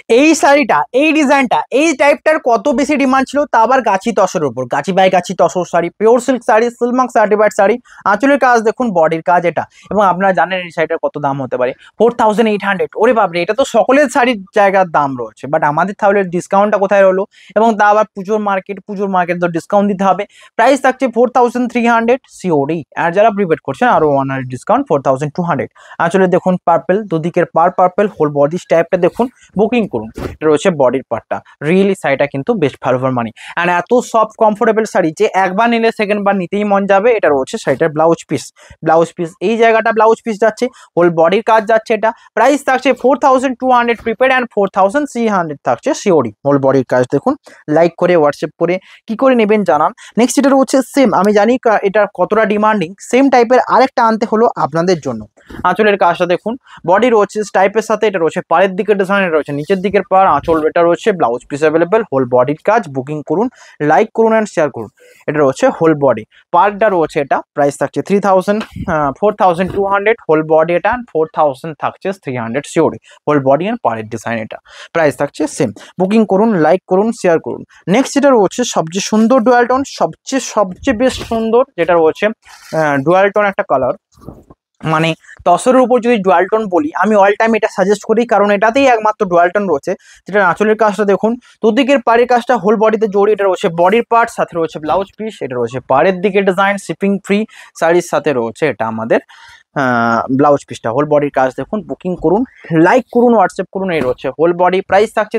এই শাড়িটা, এই ডিজাইনটা, এই টাইপটার কত বেশি ডিমান্ড ছিল, তা আবার গাছি তসরের উপর, গাছি by Gachhi tussar sari, pure silk sari, Silk Mark certified sari. আঁচলের কাজ দেখুন, বডির কাজ এটা। এবং আপনারা জানেন এই শাড়িটার কত দাম হতে পারে, 4800। ওরে বাপরে, এটা তো সকলের শাড়ির জায়গার দাম রয়েছে, বাট আমাদের তাহলে ডিসকাউন্টটা কোথায় রলো? এবং তা আবার পুজোর মার্কেট তো ডিসকাউন্ট দিতে হবে। প্রাইস থাকছে 4300 সিওডি, আর যারা প্রিপেড করছেন আরো 100 ডিসকাউন্ট 4200। আঁচলে দেখুন পার্পেল, দুদিকের পার্পেল, হোল বডি টাইপটা দেখুন, বুকিং করুন। এটা রয়েছে বডির পার্টটা। রিয়েলি শাড়িটা কিন্তু বেশ ভালো ফর মানি, অ্যান্ড এত সফট কমফোর্টেবল শাড়ি যে একবার নিলে সেকেন্ড বার নিতেই মন যাবে। এটা রয়েছে শাড়িটার ব্লাউজ পিস এই জায়গাটা ব্লাউজ পিস যাচ্ছে, হোল বডির কাজ যাচ্ছে। এটা প্রাইস থাকছে 4200 প্রিপেড অ্যান্ড 4300 থাকছে সিওডি। হোল বডির কাজ দেখুন, লাইক করে হোয়াটসঅ্যাপ করে কি করে নেবেন জানান। নেক্সট এটা রয়েছে সেম, আমি জানি এটা কতটা ডিমান্ডিং, সেম টাইপের আরেকটা আনতে হলো আপনাদের জন্য। আঁচলের কাজটা দেখুন, বডি রয়েছে স্টাইপের সাথে, এটা রয়েছে পাড়ের দিকের ডিজাইন, এটা রয়েছে নিচের দিকের পাড়, আঁচল এটা রয়েছে, ব্লাউজ পিস অ্যাভেলেবেল, হোল বডির কাজ। বুকিং করুন, লাইক করুন অ্যান্ড শেয়ার করুন। এটা রয়েছে হোল বডি, পার্টটা রয়েছে এটা, প্রাইস থাকছে 4200, হোল বডি এটা, 4000 থাকছে 300 সিওরি। হোল বডি অ্যান্ড পাড়ের ডিজাইন এটা, প্রাইস থাকছে সেম। বুকিং করুন, লাইক করুন, শেয়ার করুন। নেক্সট যেটা রয়েছে সবচেয়ে সুন্দর ডুয়াল টোন, সবচেয়ে বেশ সুন্দর যেটা রয়েছে ডুয়াল টোন একটা কালার, মানে তসরের উপর যদি ডুয়াল টোন বলি, আমি অল টাইম এটা সাজেস্ট করি, কারণ এটাতেই একমাত্র ডুয়াল টোন রয়েছে। যেটা আঁচলের কাজটা দেখুন, দুদিকের পাড়ের কাজটা হোল বডিতে জড়ি, এটা রয়েছে বডির পার্ট, সাথে রয়েছে ব্লাউজ পিস, এটা রয়েছে পাড়ের দিকে ডিজাইন, শিপিং ফ্রি শাড়ির সাথে রয়েছে এটা আমাদের ব্লাউজ পিসটা। হোল বডির কাজ দেখুন, বুকিং করুন, লাইক করুন, হোয়াটসঅ্যাপ করুন। এই রয়েছে হোল বডি, প্রাইস থাকছে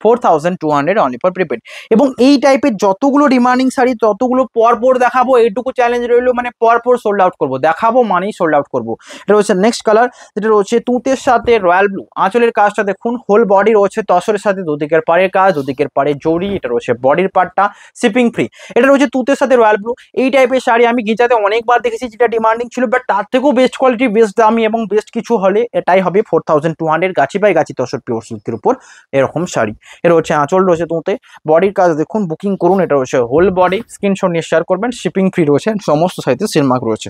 4200 অনলি ফর প্রিপেড। এবং এই টাইপের যতগুলো ডিমান্ডিং শাড়ি ততগুলো পরপর দেখাবো, এইটুকু চ্যালেঞ্জ রইলো, মানে পরপর সোল্ড আউট করবো, দেখাবো মানেই সোল্ড আউট করবো। এটা রয়েছে নেক্সট কালার, যেটা রয়েছে তুঁতের সাথে রয়্যাল ব্লু। আঁচলের কাজটা দেখুন, হোল বডি রয়েছে তসরের সাথে, দুদিকের পাড়ের কাজ, দুদিকের পাড়ে জড়ি, এটা রয়েছে বডির পার্টটা, শিপিং ফ্রি। এটা রয়েছে তুঁতের সাথে রয়্যাল ব্লু। এই টাইপের শাড়ি আমি গিজাতে অনেকবার দেখেছি যেটা ডিমান্ডিং ছিল, বাট তার থেকেও বেস্ট কোয়ালিটি, বেস্ট দামি এবং বেস্ট কিছু হলে এটাই হবে 4200 গাছি বাই গাছি তসর পিওর সিল্কের উপর এরকম শাড়ি। এর হচ্ছে আঁচল রয়েছে তুঁতে, বডির কাজ দেখুন, বুকিং করুন। এটা রয়েছে হোল বডি, স্ক্রিনশট নিয়ে শেয়ার করবেন, শিপিং ফ্রি রয়েছে, সমস্ত সাইজে সিলমার্ক রয়েছে।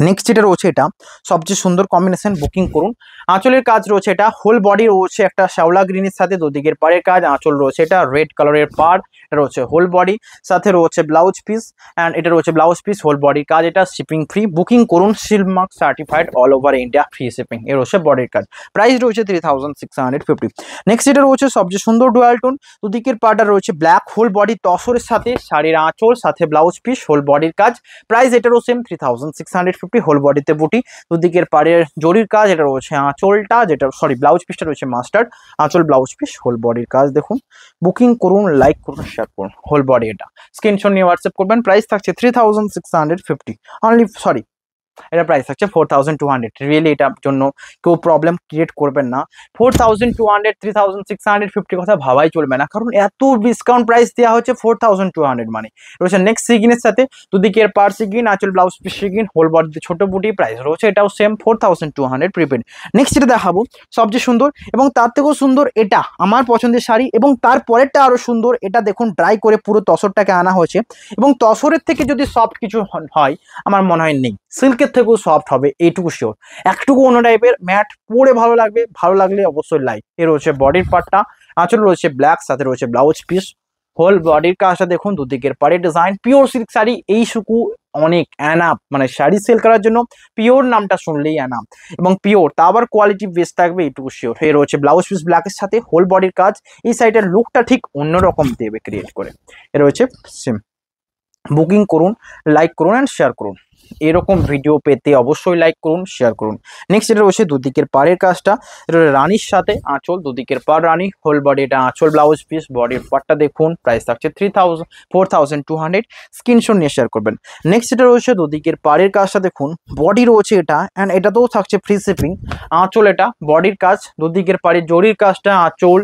নেক্সট যেটা রয়েছে এটা সবচেয়ে সুন্দর কম্বিনেশন, বুকিং করুন। আঁচলের কাজ রয়েছে এটা, হোল বডি রয়েছে একটা শ্যাওলা গ্রিনের সাথে, দুদিকের পাড়ের কাজ, আঁচল রয়েছে এটা রেড কালারের পাড়, এটা রয়েছে হোল বডি, সাথে রয়েছে ব্লাউজ পিস, অ্যান্ড এটা রয়েছে ব্লাউজ পিস, হোল বডির কাজ এটা, শিপিং ফ্রি। বুকিং করুন, Silk Mark certified, all over India, free shipping. এর রয়েছে বডির কাজ, প্রাইস রয়েছে 3650। নেক্সট যেটা রয়েছে সবচেয়ে সুন্দর ডুয়াল টোন, দুদিকের পাড়টা রয়েছে ব্ল্যাক, হোল বডি তসরের সাথে, শাড়ির আঁচল সাথে ব্লাউজ পিস, হোল বডির কাজ। প্রাইস এটারও সেম 3650। হোল বডিতে বুটি, দুদিকের পাড়ের জরির কাজ, এটা রয়েছে আঁচলটা, যেটা ব্লাউজ পিসটা রয়েছে মাস্টার্ড, আঁচল ব্লাউজ পিস, হোল বডির কাজ দেখুন। বুকিং করুন, লাইক করুন, শেয়ার করুন। হোল বডি এটা, স্ক্রিনশট নিয়ে হোয়াটসঅ্যাপ করবেন। প্রাইস থাকছে 3650 অনলি, এটা প্রাইস থাকছে 4200। রিয়েলি এটার জন্য কেউ প্রবলেম ক্রিয়েট করবেন না। 4200, 3650 কথা ভাবাই চলবে না, কারণ এত ডিসকাউন্ট প্রাইস দেওয়া হচ্ছে 4200 মানে। রয়েছে নেক্সট সিগিনের সাথে, দুদিকের পার সিগিন, আঁচল ব্লাউজ পিস সিগিন, হোল বডিতে ছোট বুটি, প্রাইস রয়েছে এটাও সেম 4200 প্রিপেড। নেক্সট যেটা দেখাবো সবচেয়ে সুন্দর, এবং তার থেকেও সুন্দর এটা আমার পছন্দের শাড়ি, এবং তার পরেরটা আরো সুন্দর। এটা দেখুন, ড্রাই করে পুরো তসরটাকে আনা হয়েছে, এবং তসরের থেকে যদি সফট কিছু হয় আমার মনে হয় নেই, সিল্কের থেকেও সফট হবে, এইটুকু শিওর। একটুকু অন্য টাইপের ম্যাট, পরে ভালো লাগবে, ভালো লাগলে অবশ্যই লাইক। এর রয়েছে বডির পার্টটা, আঁচল রয়েছে ব্ল্যাক, সাথে রয়েছে ব্লাউজ পিস, হোল বডির কাজটা দেখুন, দুদিকের পাড়ে ডিজাইন। পিওর সিল্ক শাড়ি এইটুকু অনেক অ্যানাপ, মানে শাড়ি সেল করার জন্য পিওর নামটা শুনলেই অ্যানাপ, এবং পিওর তা আবার কোয়ালিটি বেস্ট থাকবে, এইটুকু শিওর। এর রয়েছে ব্লাউজ পিস ব্ল্যাকের সাথে, হোল বডির কাজ। এই সাইডের লুকটা ঠিক অন্যরকম দেবে ক্রিয়েট করে। এর রয়েছে সেম। বুকিং করুন, লাইক করুন অ্যান্ড শেয়ার করুন। এরকম ভিডিও পেতে অবশ্যই লাইক করুন, শেয়ার করুন। নেক্সট এটা রয়েছে দুদিকের পাড়ের কাজটা, এটা রানীর সাথে আঁচল, দুদিকের পাড় রানী, হোল বডি এটা আঁচল ব্লাউজ পিস, বডির পার্টটা দেখুন। প্রাইস থাকছে 4200। স্ক্রিনশট নিয়ে শেয়ার করবেন। নেক্সট এটা রয়েছে দুদিকের পাড়ের কাজটা দেখুন, বডি রয়েছে এটা, অ্যান্ড এটাতেও থাকছে ফ্রি শিপিং। আঁচল এটা বডির কাজ, দুদিকের পাড়ের জরির কাজটা, আঁচল,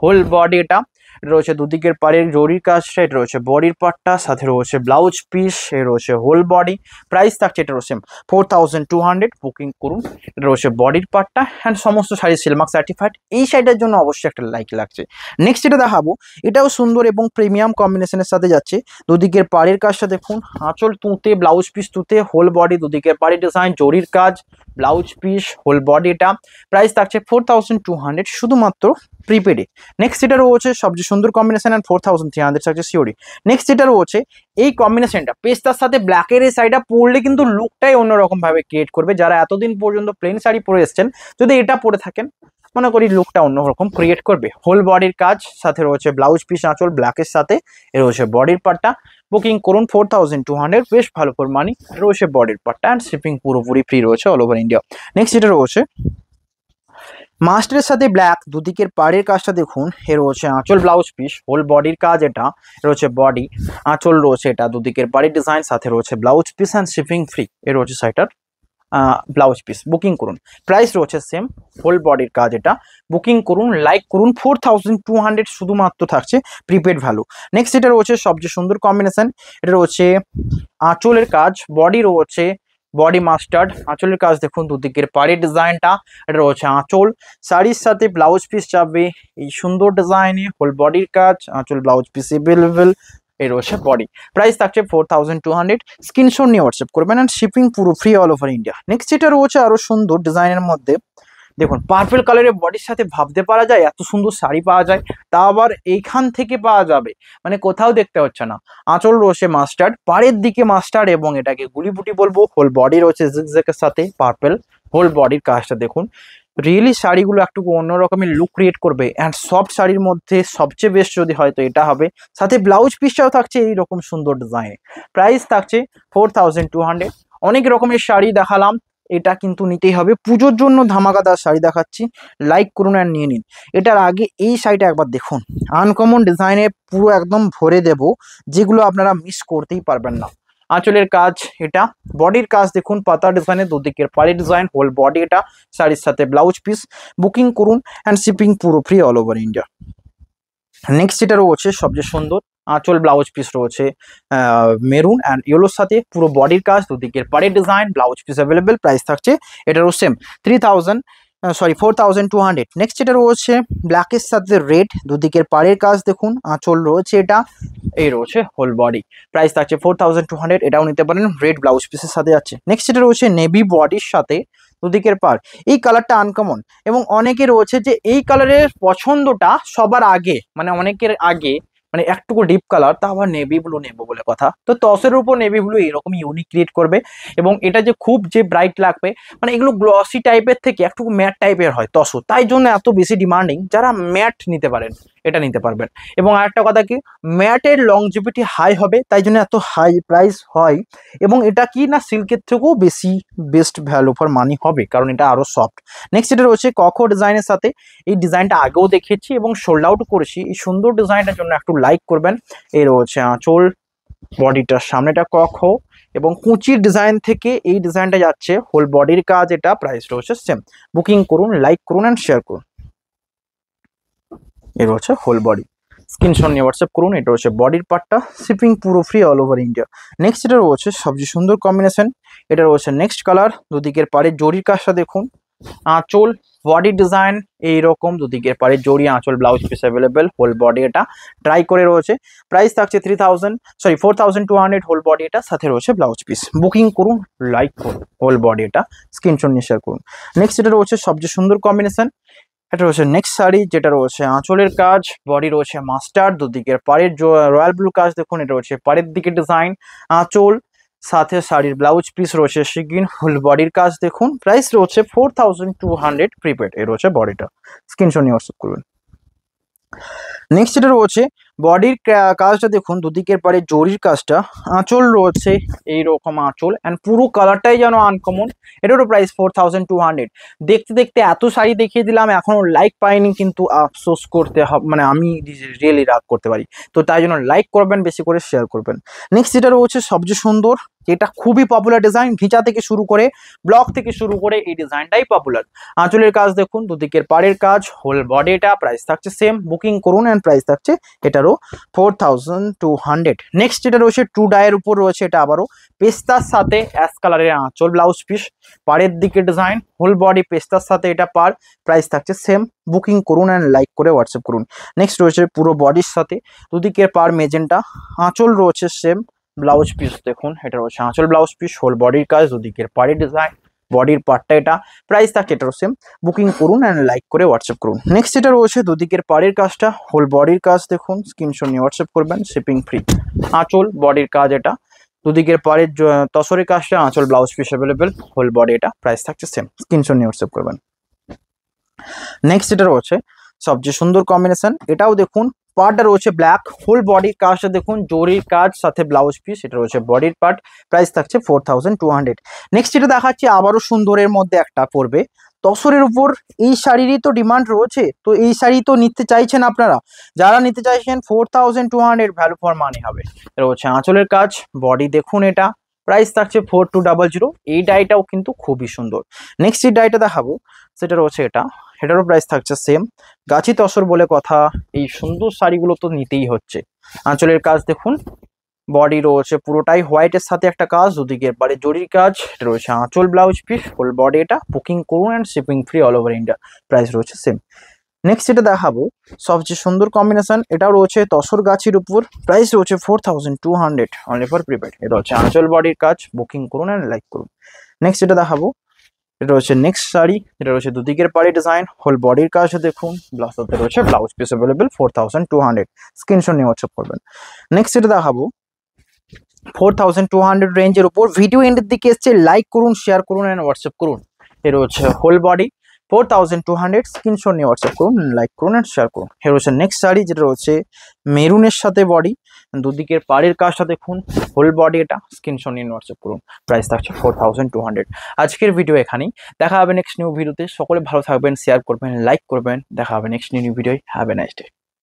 হোল বডি এটা, রয়েছে দুদিকের পাড়ের জরির কাজটা, এটা রয়েছে বডির পার্টটা, সাথে রয়েছে ব্লাউজ পিস, এ রয়েছে হোল বডি। প্রাইস থাকছে এটা রয়েছে 4200, বুকিং করুন। এটা রয়েছে বডির পার্টটা অ্যান্ড সমস্ত শাড়ি সিলমার্ক সার্টিফাইড। এই শাড়িটার জন্য অবশ্যই একটা লাইক লাগছে। নেক্সট যেটা দেখাবো, এটাও সুন্দর এবং প্রিমিয়াম কম্বিনেশনের সাথে যাচ্ছে। দুদিকের পাড়ের কাজটা দেখুন, আঁচল তুঁতে, ব্লাউজ পিস তুঁতে, হোল বডি, দুদিকের পাড়ের ডিজাইন, জরির কাজ, ব্লাউজ পিস, হোল বডি। এটা প্রাইস থাকছে 4200 শুধুমাত্র প্রিপেডে। নেক্সট যেটা রয়েছে সবচেয়ে সুন্দর কম্বিনেশন অ্যান্ড 4300 থাকছে সিওরি। নেক্সট যেটা রয়েছে এই কম্বিনেশনটা পেস্তার সাথে ব্ল্যাকের এই শাড়িটা পরলে কিন্তু লুকটাই অন্যরকম ভাবে ক্রিয়েট করবে। যারা এতদিন পর্যন্ত প্লেন শাড়ি পরে এসছেন, যদি এটা পরে থাকেন মনে করি লুকটা অন্যরকম ক্রিয়েট করবে। হোল বডির কাজ, সাথে রয়েছে ব্লাউজ পিস, আঁচল ব্ল্যাকের সাথে, এ রয়েছে বডির পার্টটা। বুকিং করুন 4200, বেশ ভালো ফর মানি। রয়েছে বডির পার্টটা অ্যান্ড শিপিং পুরোপুরি ফ্রি রয়েছে অল ওভার ইন্ডিয়া। নেক্সট যেটা রয়েছে মাস্টারের সাথে ব্ল্যাক, দুদিকের পাড়ের কাজটা দেখুন, এ রয়েছে আঁচল ব্লাউজ পিস, হোল বডির কাজ, এটা রয়েছে বডি, আঁচল রয়েছে এটা দুদিকের পাড়ের ডিজাইন, সাথে রয়েছে blouse piece and shipping free. এ রয়েছে শাড়িটার ব্লাউজ পিস। বুকিং করুন, প্রাইস রয়েছে সেম, হোল বডির কাজ এটা। বুকিং করুন, লাইক করুন, 4200 শুধুমাত্র থাকছে প্রিপেড ভ্যালু। নেক্সট এটা রয়েছে সবচেয়ে সুন্দর কম্বিনেশন, এটা রয়েছে আঁচলের কাজ, বডি রয়েছে বডি মাস্টার্ড, আঁচলের কাজ দেখুন, দুদিকের পাড়ের ডিজাইনটা, এটা রয়েছে আঁচল, শাড়ির সাথে ব্লাউজ পিস যাবে এই সুন্দর ডিজাইনে, হোল বডির কাজ, আঁচল ব্লাউজ পিস এভেলেবেল, এই রয়েছে বডি। প্রাইস থাকছে 4200, স্ক্রিনশট নিয়ে হোয়াটসঅ্যাপ করবেন অ্যান্ড শিপিং পুরো free all over India. Next যেটা রয়েছে আরো সুন্দর ডিজাইনের মধ্যে, দেখুন পার্পল কালারের বডির সাথে ভাবতে পারা যায় এত সুন্দর শাড়ি পাওয়া যায়, তা আবার এইখান থেকে পাওয়া যাবে, মানে কোথাও দেখতে হচ্ছে না। আঁচল রয়েছে মাস্টার্ড, পাড়ের দিকে মাস্টার্ড এবং এটাকে গুলিবুটি বলবো, হোল বডি রয়েছে জিগজ্যাগের সাথে পার্পল, হোল বডির কাজটা দেখুন। রিয়েলি শাড়িগুলো একটু অন্য রকমের লুক ক্রিয়েট করবে অ্যান্ড সফট শাড়ির মধ্যে সবচেয়ে বেস্ট যদি হয় তো এটা হবে। সাথে ব্লাউজ পিসটাও থাকছে এইরকম সুন্দর ডিজাইনে। প্রাইস থাকছে 4200। অনেক রকমের শাড়ি দেখালাম, এটা কিন্তু নিতেই হবে। পুজোর জন্য ধামাকাদার শাড়ি দেখাচ্ছি, লাইক করুন অ্যান্ড নিয়ে নিন। এটার আগে এই শাড়িটা একবার দেখুন, আনকমন ডিজাইনে পুরো একদম ভরে দেব, যেগুলো আপনারা মিস করতেই পারবেন না। আঁচলের কাজ, এটা বডির কাজ দেখুন, পাতা ডিজাইনের, দুদিকের পাড়ি ডিজাইন, হোল বডি, এটা শাড়ির সাথে ব্লাউজ পিস। বুকিং করুন অ্যান্ড শিপিং পুরো free all over India. Next যেটা রয়েছে সবচেয়ে সুন্দর, আঁচল ব্লাউজ পিস রয়েছে মেরুন অ্যান্ড ইয়েলোর সাথে, পুরো বডির কাজ, দুদিকের পাড়ের design, blouse piece available. Price থাকছে এটারও সেম 4200। নেক্সট যেটা রয়েছে ব্ল্যাকের সাথে রেড, দুদিকের পাড়ের কাজ দেখুন, আঁচল রয়েছে এটা, এই রয়েছে হোল বডি। প্রাইস থাকছে 4200, এটাও নিতে পারেন, রেড ব্লাউজ পিসের সাথে আছে। নেক্সট যেটা রয়েছে নেভি বডির সাথে দুদিকের পাড়, এই কালারটা আনকমন এবং অনেকে রয়েছে যে এই কালারের পছন্দটা সবার আগে, মানে অনেকের আগে মানে একটুকু ডিপ কালার, তা আবার নেভি ব্লু নেবো বলে কথা। তো টসের উপর নেভি ব্লু এরকম ইউনিক ক্রিয়েট করবে এবং এটা যে খুব যে ব্রাইট লাগবে, মানে এগুলো গ্লসি টাইপের থেকে একটু ম্যাট টাইপের হয় তসো, তাই জন্য এত বেশি ডিমান্ডিং। যারা ম্যাট নিতে পারেন এটা নিতে পারবেন। এবং আরেকটা কথা কি, ম্যাটের লংজিভিটি হাই হবে, তাই জন্য এত হাই প্রাইস হয়। এবং এটা কি না সিল্কের থেকেও বেশি বেস্ট ভ্যালু ফর মানি হবে, কারণ এটা আরো সফট। নেক্সট এটা রয়েছে কখো ডিজাইনের সাথে, এই ডিজাইনটা আগেও দেখেছি এবং সোল্ড আউট করেছি। এই সুন্দর ডিজাইনটার জন্য একটু লাইক করবেন। এই রয়েছে আঁচল, বডিটার সামনেটা কখো এবং কুচির ডিজাইন থেকে এই ডিজাইনটা যাচ্ছে হোল বডির কাজ, এটা প্রাইস রয়েছে সেম। বুকিং করুন, লাইক করুন অ্যান্ড শেয়ার করুন। এর হচ্ছে হোল বডি, স্ক্রিনশট নিয়ে হোয়াটসঅ্যাপ করুন। এটা হচ্ছে বডির পার্টটা, শিপিং পুরো free all over India. Next এটা রয়েছে সবচেয়ে সুন্দর কম্বিনেশন, এটা রয়েছে নেক্সট কালার, দুদিকের পাড়ে জরির কাজটা দেখুন, আঁচল বডি ডিজাইন এইরকম, দুদিকের পাড়ে জড়ি, আঁচল blouse piece available, whole body এটা ট্রাই করে রয়েছে। প্রাইস থাকছে 4200, হোল বডি এটা, সাথে রয়েছে ব্লাউজ পিস। বুকিং করুন, লাইক করুন, হোল বডি এটা স্ক্রিনশট নিয়ে শেয়ার করুন। নেক্সট এটা রয়েছে সবচেয়ে সুন্দর কম্বিনেশন, এটা রয়েছে নেক্সট শাড়ি, যেটা রয়েছে আঁচলের কাজ, বডি রয়েছে মাস্টার্ড, দুদিকের পাড়ের রয়্যাল ব্লু কাজ দেখুন, এটা রয়েছে পাড়ের দিকে ডিজাইন, আঁচল সাথে শাড়ির ব্লাউজ পিস রয়েছে শিগিন, ফুল বডির কাজ দেখুন। প্রাইস রয়েছে 4200 প্রিপেড, এর রয়েছে বডিটা, স্ক্রিনশট নিয়ে হোয়াটসঅ্যাপ করবেন। নেক্সট যেটা রয়েছে বডির কাজটা দেখুন, দুদিকের পারে জরির কাজটা, আঁচল রয়েছে এইরকম আঁচল, অ্যান্ড পুরো কালারটাই যেন আনকমন। এটারও প্রাইস 4200। দেখতে দেখতে এত শাড়ি দেখিয়ে দিলাম, এখনো লাইক পাইনি, কিন্তু আফসোস করতে হবে, মানে আমি রিয়েলি রাগ করতে পারি। তো তাই জন্য লাইক করবেন, বেশি করে শেয়ার করবেন। নেক্সট যেটা রয়েছে সবচেয়ে সুন্দর, যেটা খুবই পপুলার ডিজাইন, ভিঁচা থেকে শুরু করে ব্লক থেকে শুরু করে এই ডিজাইনটাই পপুলার। আঁচলের কাজ দেখুন, দুদিকের পাড়ের কাজ, হোল বডি, এটা প্রাইস থাকছে সেম, বুকিং করুন, অ্যান্ড প্রাইস থাকছে এটারও 4200। নেক্সট যেটা রয়েছে টু ডাইয়ের উপর রয়েছে, এটা আবারও পেস্তার সাথে অ্যাশ কালারের আঁচল ব্লাউজ পিস, পাড়ের দিকে ডিজাইন, হোল বডি পেস্তার সাথে এটা পার, প্রাইস থাকছে সেম, বুকিং করুন অ্যান্ড লাইক করে হোয়াটসঅ্যাপ করুন। নেক্সট রয়েছে পুরো বডির সাথে দুদিকের পার মেজেন্টা, আঁচল রয়েছে সেম, ব্লাউজ পিস দেখুন, এটা রয়েছে আঁচল ব্লাউজ পিস, হোল বডির কাজ, দুদিকের পাড়ের ডিজাইন, বডির পার্টটা এটা, প্রাইস থাকছে এটারও সেম, বুকিং করুন অ্যান্ড লাইক করে হোয়াটসঅ্যাপ করুন। নেক্সট যেটা রয়েছে দুদিকের পাড়ের কাজটা, হোল বডির কাজ দেখুন, স্ক্রিনশট নিয়ে হোয়াটসঅ্যাপ করবেন, শিপিং ফ্রি। আঁচল বডির কাজ এটা, দুদিকের পাড়ের তসরের কাজটা, আঁচল blouse piece available, whole body এটা, প্রাইস থাকছে সেম, স্ক্রিনশট নিয়ে হোয়াটসঅ্যাপ করবেন। নেক্সট যেটা রয়েছে সবচেয়ে সুন্দর কম্বিনেশন, এটাও দেখুন, পার্টটা রয়েছে ব্ল্যাক, হোল বডির কাজটা দেখুন, জরির কাজ সাথে ব্লাউজ পিস, এটা রয়েছে বডির পার্ট, প্রাইস থাকছে 4200। নেক্সট যেটা দেখাচ্ছি আবারও সুন্দরের মধ্যে একটা পড়বে তসরের উপর, এই শাড়িরই তো ডিমান্ড রয়েছে, তো এই শাড়ি তো নিতে চাইছেন আপনারা, যারা নিতে চাইছেন 4200 ভ্যালু ফর মানি হবে। এটা হচ্ছে আঁচলের কাজ, বডি দেখুন এটা, প্রাইস থাকছে 4200। এই ডাইটাও কিন্তু খুবই সুন্দর। নেক্সট যে ডাইটা দেখাবো সেটা রয়েছে এটা, এটারও প্রাইস থাকছে সেম, গাছি তসর বলে কথা, এই সুন্দর শাড়িগুলো তো নিতেই হচ্ছে। আঁচলের কাজ দেখুন, বডি রয়েছে পুরোটাই হোয়াইটের সাথে একটা কাজ, দুদিকের পারে জরির কাজ, এটা রয়েছে আঁচল ব্লাউজ পিস, হোল বডি এটা, বুকিং করুন and shipping free all over India, price রয়েছে সেম। নেক্সট যেটা দেখাবো সবচেয়ে সুন্দর কম্বিনেশন, এটাও রয়েছে তসর গাছির উপর, প্রাইস রয়েছে 4200 অনলি ফর প্রিপেড। এটা হচ্ছে আঁচল বডির কাজ, বুকিং করুন অ্যান্ড লাইক করুন। নেক্সট যেটা দেখাবো এটা রয়েছে নেক্সট শাড়ি, এটা রয়েছে দুদিকের পাড়ি ডিজাইন, হোল বডির কাজ দেখুন, ব্লাউজতে রয়েছে ব্লাউজ পিস অ্যাভেলেবেল, 4200, স্ক্রিনশট নিয়ে হোয়াটসঅ্যাপ করবেন। নেক্সট যেটা দেখাবো 4200 রেঞ্জের উপর, ভিডিও এন্ডের দিকে এসছে, লাইক করুন, শেয়ার করুন অ্যান্ড হোয়াটসঅ্যাপ করুন। এটা হচ্ছে হোল বডি 4200, স্ক্রিনশট নিয়ে হোয়াটসঅ্যাপ করুন, লাইক করুন অ্যান্ড শেয়ার করুন। এটা হচ্ছে নেক্সট শাড়ি, যেটা রয়েছে মেরুনের সাথে বডি, দুদিকের পাড়ের কাজটা দেখুন, হোল বডি এটা, স্ক্রিনশট নিয়ে হোয়াটসঅ্যাপ করুন, প্রাইস থাকছে 4200। আজকের ভিডিও এখানেই, দেখা হবে নেক্সট নিউ ভিডিওতে। সকলে ভালো থাকবেন, শেয়ার করবেন, লাইক করবেন, দেখা হবে next new video. Have a nice day.